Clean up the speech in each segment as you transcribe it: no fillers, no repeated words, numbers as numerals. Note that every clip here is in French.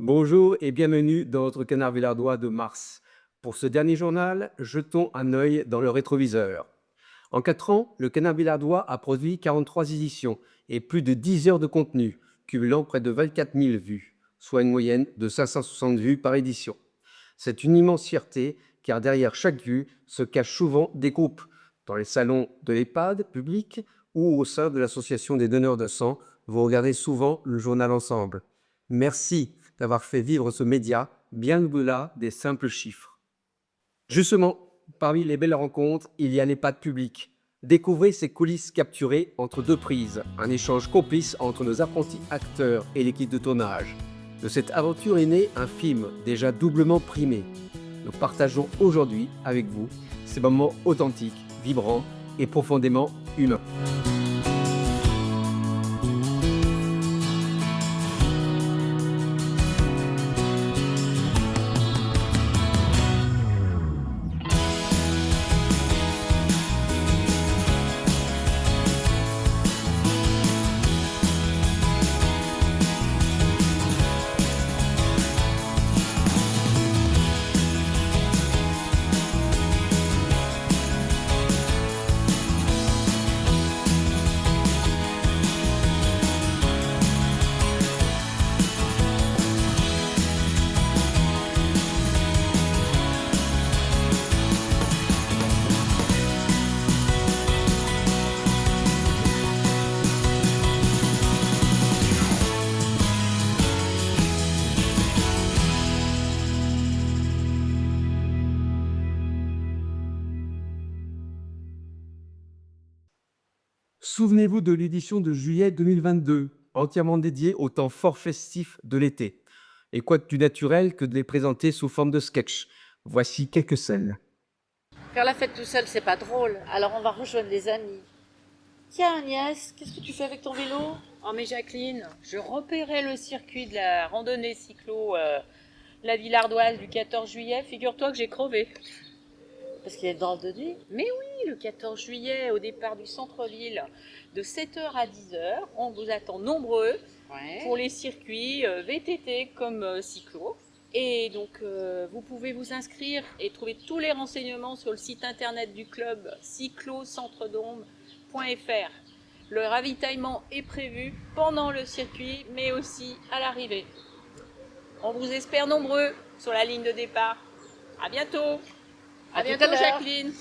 Bonjour et bienvenue dans notre canard villardois de mars. Pour ce dernier journal, jetons un œil dans le rétroviseur. En 4 ans, le canard villardois a produit 43 éditions et plus de 10 heures de contenu, cumulant près de 24 000 vues, soit une moyenne de 560 vues par édition. C'est une immense fierté car derrière chaque vue se cachent souvent des groupes, dans les salons de l'EHPAD public ou au sein de l'association des donneurs de sang. Vous regardez souvent le journal ensemble. Merci d'avoir fait vivre ce média bien au-delà des simples chiffres. Justement, parmi les belles rencontres, il y a les pas de public. Découvrez ces coulisses capturées entre deux prises, un échange complice entre nos apprentis acteurs et l'équipe de tournage. De cette aventure est né un film déjà doublement primé. Nous partageons aujourd'hui avec vous ces moments authentiques, vibrants et profondément humains. Souvenez-vous de l'édition de juillet 2022, entièrement dédiée au temps fort festif de l'été. Et quoi de plus naturel que de les présenter sous forme de sketch. Voici quelques scènes. Faire la fête tout seul, c'est pas drôle. Alors on va rejoindre les amis. Tiens Agnès, qu'est-ce que tu fais avec ton vélo? Oh mais Jacqueline, je repérais le circuit de la randonnée cyclo la Villardoise du 14 juillet. Figure-toi que j'ai crevé. Parce qu'il est dans le nuit. Mais oui, le 14 juillet, au départ du centre-ville, de 7h à 10h, on vous attend nombreux pour les circuits VTT comme cyclo. Et donc, vous pouvez vous inscrire et trouver tous les renseignements sur le site internet du club cyclocentre-dôme.fr. Le ravitaillement est prévu pendant le circuit, mais aussi à l'arrivée. On vous espère nombreux sur la ligne de départ. À bientôt. À tout bientôt, à l'heure. Jacqueline.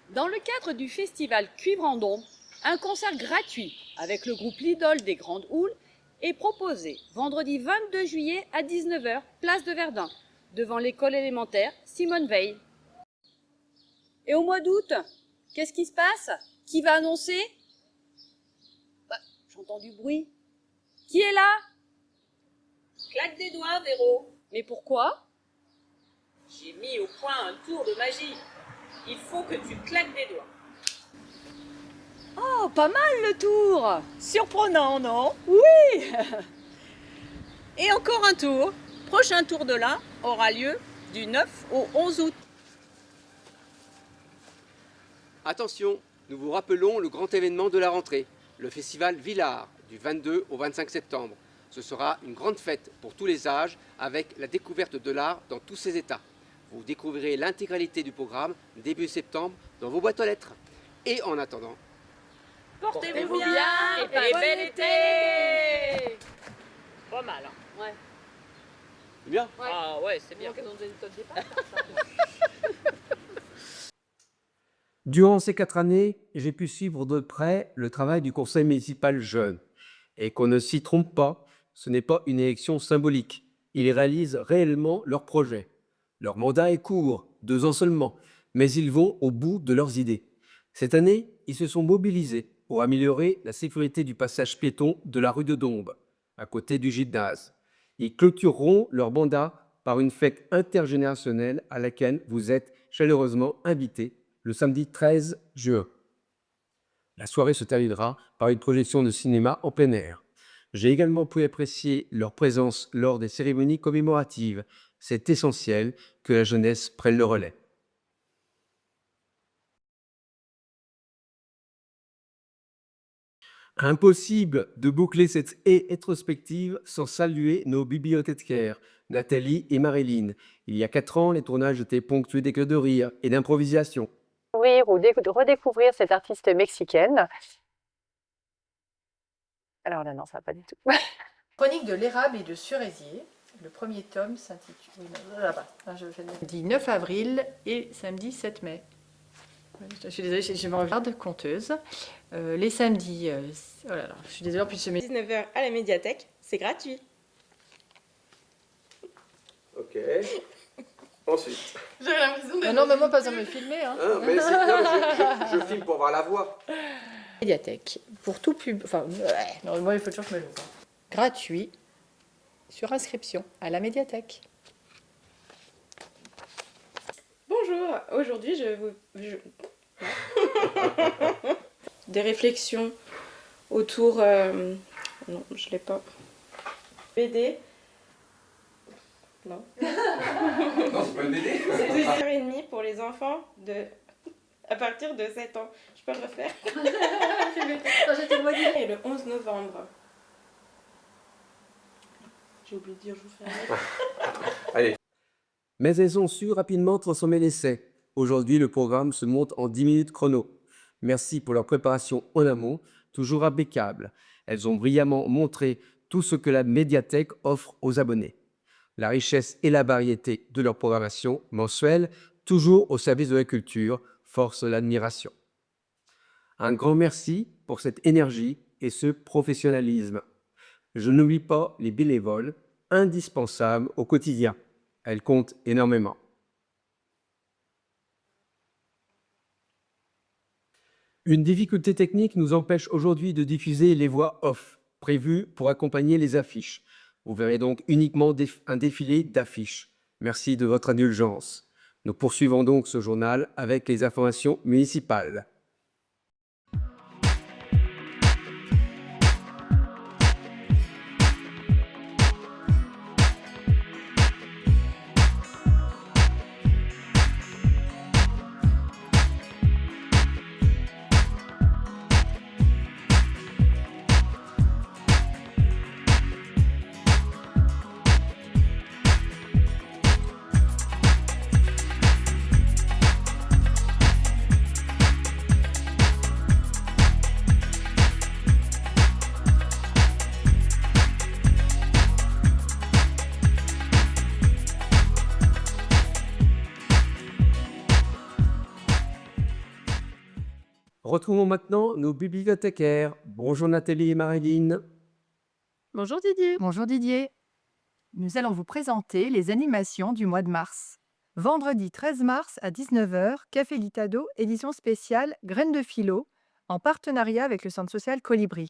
Dans le cadre du festival Cuivre en Dôme, un concert gratuit avec le groupe Lidl des Grandes Houles est proposé vendredi 22 juillet à 19h, place de Verdun, devant l'école élémentaire Simone Veil. Et au mois d'août, qu'est-ce qui se passe? Qui va annoncer? J'entends du bruit. Qui est là? Claque des doigts, Véro. Mais pourquoi? J'ai mis au point un tour de magie. Il faut que tu claques des doigts. Oh, pas mal le tour. Surprenant, non? Oui. Et encore un tour. Prochain tour de là aura lieu du 9 au 11 août. Attention, nous vous rappelons le grand événement de la rentrée, le festival Villard, du 22 au 25 septembre. Ce sera une grande fête pour tous les âges avec la découverte de l'art dans tous ses états. Vous découvrirez l'intégralité du programme début septembre dans vos boîtes aux lettres. Et en attendant, Portez-vous bien et bel été. Pas mal, hein? Ouais. bien. Ah ouais, c'est bien. Durant ces 4 années, j'ai pu suivre de près le travail du conseil municipal jeune. Et qu'on ne s'y trompe pas, ce n'est pas une élection symbolique. Ils réalisent réellement leurs projets. Leur mandat est court, 2 ans seulement, mais ils vont au bout de leurs idées. Cette année, ils se sont mobilisés pour améliorer la sécurité du passage piéton de la rue de Dombes, à côté du gymnase. Ils clôtureront leur mandat par une fête intergénérationnelle à laquelle vous êtes chaleureusement invités le samedi 13 juin. La soirée se terminera par une projection de cinéma en plein air. J'ai également pu apprécier leur présence lors des cérémonies commémoratives. C'est essentiel que la jeunesse prenne le relais. Impossible de boucler cette haie rétrospective sans saluer nos bibliothécaires, Nathalie et Marilyn. Il y a 4 ans, les tournages étaient ponctués d'éclats de rire et d'improvisation. Redécouvrir cette artiste mexicaine. Alors là, non, ça va pas du tout. Chronique de l'érable et de cerisier. Le premier tome s'intitule. Oui, non, là-bas. Là, je le dis 9 avril et samedi 7 mai. Je suis désolée, je me regarde conteuse. Les samedis. Oh là là, je suis désolée, en plus, 19h à la médiathèque, c'est gratuit. Ok. Ensuite. J'avais l'impression de. Non, mais moi, pas besoin de me filmer. Hein. Mais non, je filme pour voir la voix. Médiathèque. Pour tout pub. Enfin, non, moi, il faut toujours que je me l'ouvre. Gratuit. Sur inscription à la médiathèque. Bonjour, aujourd'hui des réflexions autour. Non, je l'ai pas. BD. Non. Non, c'est pas une BD. C'est 2h30 pour les enfants à partir de 7 ans. Je peux le refaire. Et le 11 novembre. J'ai oublié de dire, je vous fais un autre. Allez. Mais elles ont su rapidement transformer l'essai. Aujourd'hui, le programme se monte en 10 minutes chrono. Merci pour leur préparation en amont, toujours impeccable. Elles ont brillamment montré tout ce que la médiathèque offre aux abonnés. La richesse et la variété de leur programmation mensuelle, toujours au service de la culture, force l'admiration. Un grand merci pour cette énergie et ce professionnalisme. Je n'oublie pas les bénévoles, indispensables au quotidien. Elles comptent énormément. Une difficulté technique nous empêche aujourd'hui de diffuser les voix off, prévues pour accompagner les affiches. Vous verrez donc uniquement un défilé d'affiches. Merci de votre indulgence. Nous poursuivons donc ce journal avec les informations municipales. Retrouvons maintenant nos bibliothécaires. Bonjour Nathalie et Marilyn. Bonjour Didier. Bonjour Didier. Nous allons vous présenter les animations du mois de mars. Vendredi 13 mars à 19h, Café Litado, édition spéciale Graines de philo, en partenariat avec le Centre social Colibri.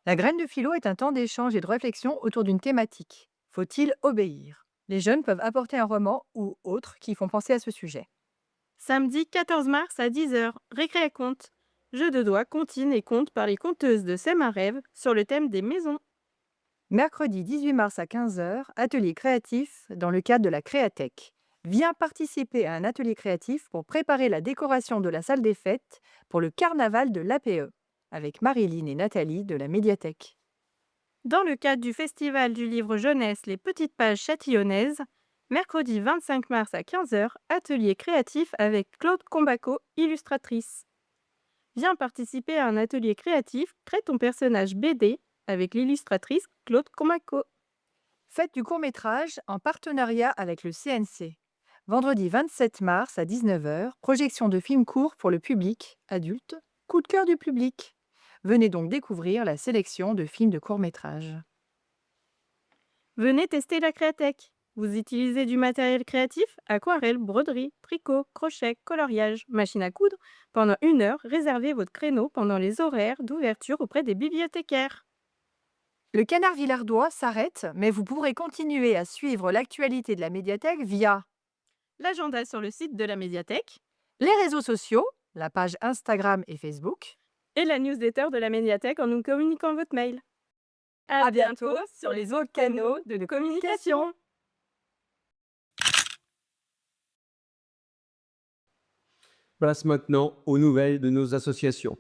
La graine de philo est un temps d'échange et de réflexion autour d'une thématique. Faut-il obéir? Les jeunes peuvent apporter un roman ou autre qui font penser à ce sujet. Samedi 14 mars à 10h, Récré à conte. Jeux de doigts, comptines et contes par les conteuses de Sem-un-Rêve sur le thème des maisons. Mercredi 18 mars à 15h, atelier créatif dans le cadre de la Créathèque. Viens participer à un atelier créatif pour préparer la décoration de la salle des fêtes pour le carnaval de l'APE, avec Marilyn et Nathalie de la médiathèque. Dans le cadre du festival du livre jeunesse Les Petites Pages Châtillonnaises, mercredi 25 mars à 15h, atelier créatif avec Claude Combaco, illustratrice. Viens participer à un atelier créatif, crée ton personnage BD avec l'illustratrice Claude Combaco. Fête du court-métrage en partenariat avec le CNC. Vendredi 27 mars à 19h, projection de films courts pour le public, adulte, coup de cœur du public. Venez donc découvrir la sélection de films de court-métrage. Venez tester la Créathèque. Vous utilisez du matériel créatif, aquarelle, broderie, tricot, crochet, coloriage, machine à coudre. Pendant 1 heure, réservez votre créneau pendant les horaires d'ouverture auprès des bibliothécaires. Le Canard Villardois s'arrête, mais vous pourrez continuer à suivre l'actualité de la médiathèque via l'agenda sur le site de la médiathèque, les réseaux sociaux, la page Instagram et Facebook, et la newsletter de la médiathèque en nous communiquant votre mail. À bientôt sur les autres canaux de communication. Place maintenant aux nouvelles de nos associations.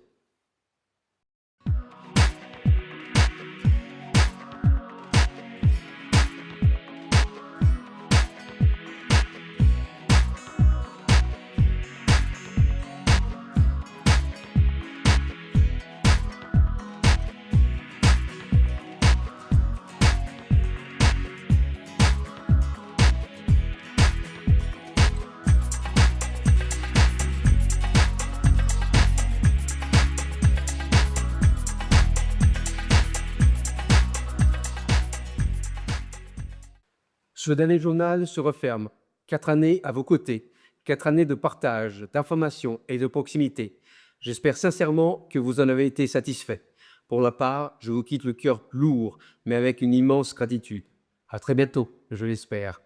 Ce dernier journal se referme. 4 années à vos côtés, 4 années de partage, d'information et de proximité. J'espère sincèrement que vous en avez été satisfait. Pour ma part, je vous quitte le cœur lourd, mais avec une immense gratitude. À très bientôt, je l'espère.